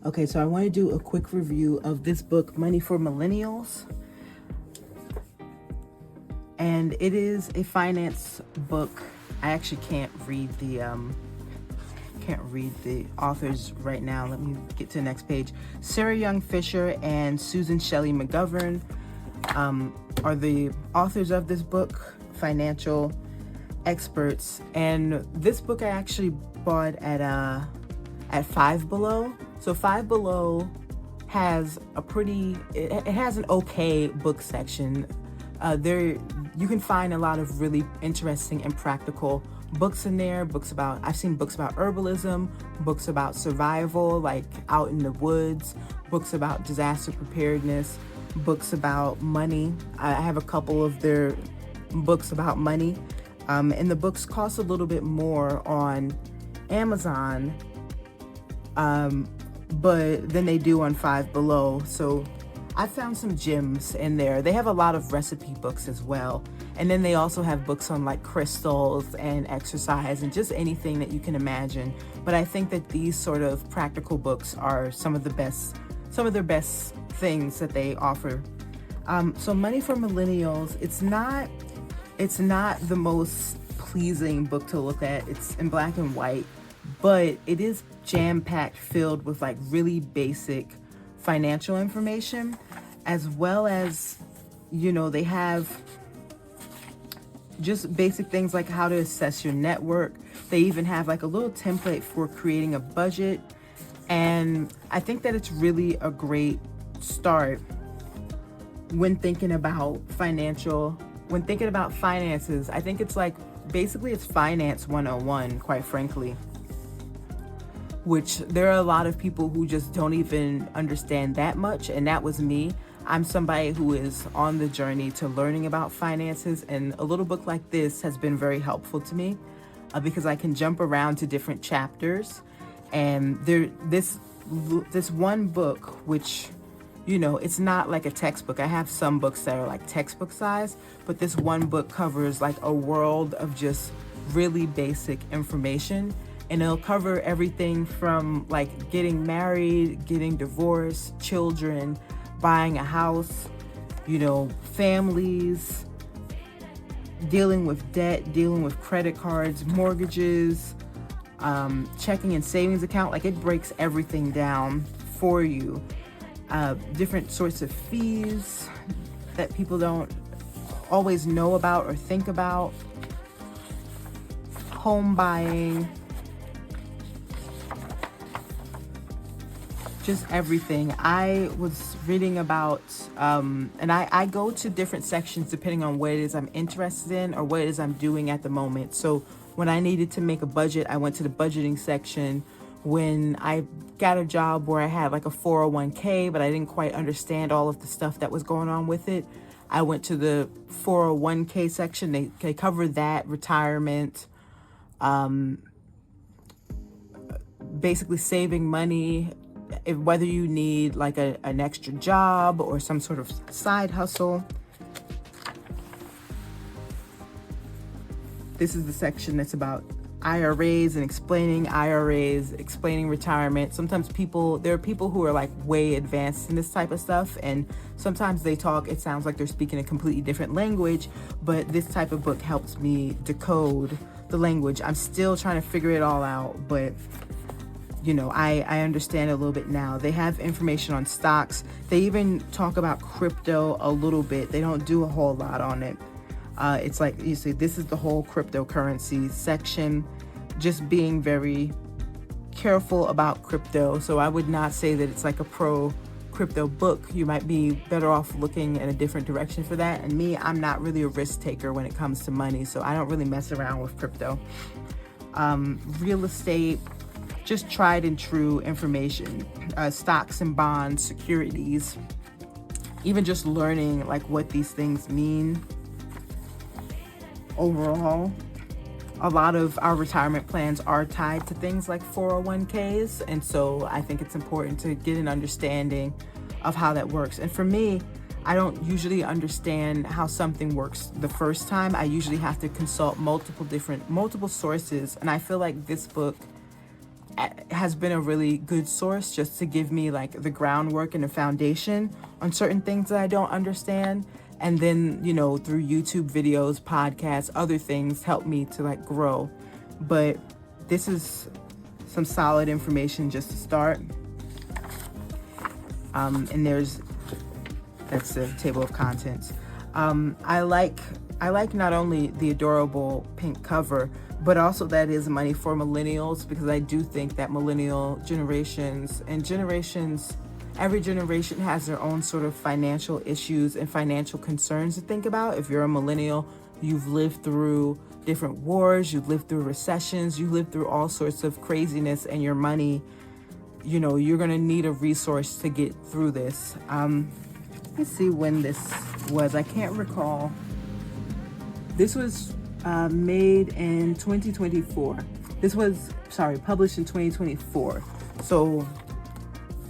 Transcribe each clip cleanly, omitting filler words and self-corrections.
Okay, so I want to do a quick review of this book, Money for Millennials. And it is a finance book. I actually can't read the authors right now. Let me get to the next page. Sarah Young Fisher and Susan Shelley McGovern are the authors of this book, financial experts. And this book I actually bought at Five Below. So Five Below has it has an okay book section. There you can find a lot of really interesting and practical books in there. I've seen books about herbalism, books about survival, like out in the woods, books about disaster preparedness, books about money. I have a couple of their books about money. And the books cost a little bit more on Amazon, but than they do on Five Below. So I found some gems in there. They have a lot of recipe books as well. And then they also have books on like crystals and exercise and just anything that you can imagine. But I think that these sort of practical books are some of their best things that they offer. So Money for Millennials, it's not the most pleasing book to look at. It's in black and white, but it is jam-packed, filled with like really basic financial information, as well as, they have just basic things like how to assess your network. They even have like a little template for creating a budget. And I think that it's really a great start when thinking about finances. I think it's like, basically it's finance 101, quite frankly, which there are a lot of people who just don't even understand that much. And that was me. I'm somebody who is on the journey to learning about finances, and a little book like this has been very helpful to me because I can jump around to different chapters. And this one book, which, it's not like a textbook. I have some books that are like textbook size, but this one book covers like a world of just really basic information. And it'll cover everything from like getting married, getting divorced, children, buying a house, families, dealing with debt, dealing with credit cards, mortgages, checking and savings account. Like, it breaks everything down for you. Different sorts of fees that people don't always know about or think about. Home buying. Just everything. I was reading about, and I go to different sections depending on what it is I'm interested in or what it is I'm doing at the moment. So when I needed to make a budget, I went to the budgeting section. When I got a job where I had like a 401k, but I didn't quite understand all of the stuff that was going on with it, I went to the 401k section. They cover that, retirement, basically saving money, whether you need like an extra job or some sort of side hustle. This is the section that's about IRAs and explaining IRAs, explaining retirement. Sometimes there are people who are like way advanced in this type of stuff, and sometimes they talk, it sounds like they're speaking a completely different language, but this type of book helps me decode the language. I'm still trying to figure it all out, but I understand a little bit now. They have information on stocks. They even talk about crypto a little bit. They don't do a whole lot on it. It's like, you see, this is the whole cryptocurrency section, just being very careful about crypto. So I would not say that it's like a pro crypto book. You might be better off looking in a different direction for that. And me, I'm not really a risk taker when it comes to money, so I don't really mess around with crypto. Real estate, just tried and true information, stocks and bonds, securities, even just learning like what these things mean overall. A lot of our retirement plans are tied to things like 401ks, and so I think it's important to get an understanding of how that works. And for me, I don't usually understand how something works the first time. I usually have to consult multiple sources, and I feel like this book has been a really good source just to give me like the groundwork and the foundation on certain things that I don't understand. And then, through YouTube videos, podcasts, other things help me to like grow. But this is some solid information just to start. And that's the table of contents. I like not only the adorable pink cover, but also that is money for millennials, because I do think that millennial generations and every generation has their own sort of financial issues and financial concerns to think about. If you're a millennial, you've lived through different wars, you've lived through recessions, you lived through all sorts of craziness, and your money, you're going to need a resource to get through this. Let's see when this was. I can't recall. This was made in 2024. Published in 2024. So,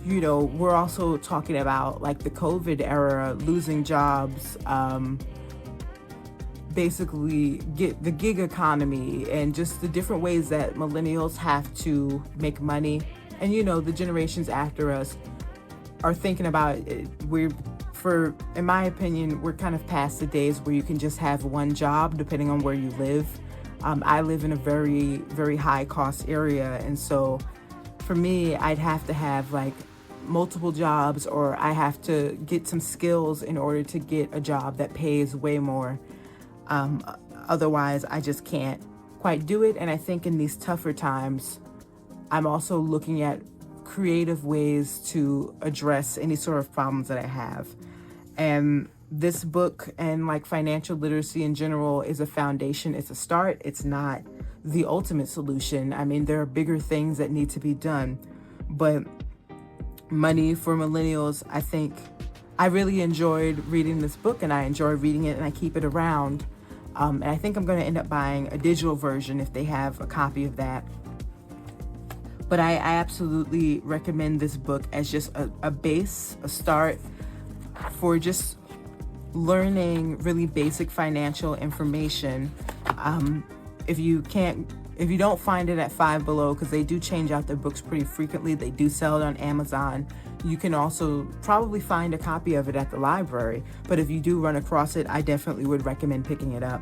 we're also talking about like the COVID era, losing jobs, basically get the gig economy, and just the different ways that millennials have to make money. And, the generations after us are thinking about it. In my opinion, we're kind of past the days where you can just have one job depending on where you live. I live in a very, very high cost area. And so for me, I'd have to have like multiple jobs, or I have to get some skills in order to get a job that pays way more. Otherwise, I just can't quite do it. And I think in these tougher times, I'm also looking at creative ways to address any sort of problems that I have. And this book and like financial literacy in general is a foundation. It's a start. It's not the ultimate solution. I mean, there are bigger things that need to be done. But money for millennials, I think I really enjoyed reading this book, and I enjoy reading it, and I keep it around. And I think I'm going to end up buying a digital version if they have a copy of that. But I absolutely recommend this book as just a start for just learning really basic financial information. If you don't find it at Five Below, because they do change out their books pretty frequently, they do sell it on Amazon. You can also probably find a copy of it at the library. But if you do run across it, I definitely would recommend picking it up.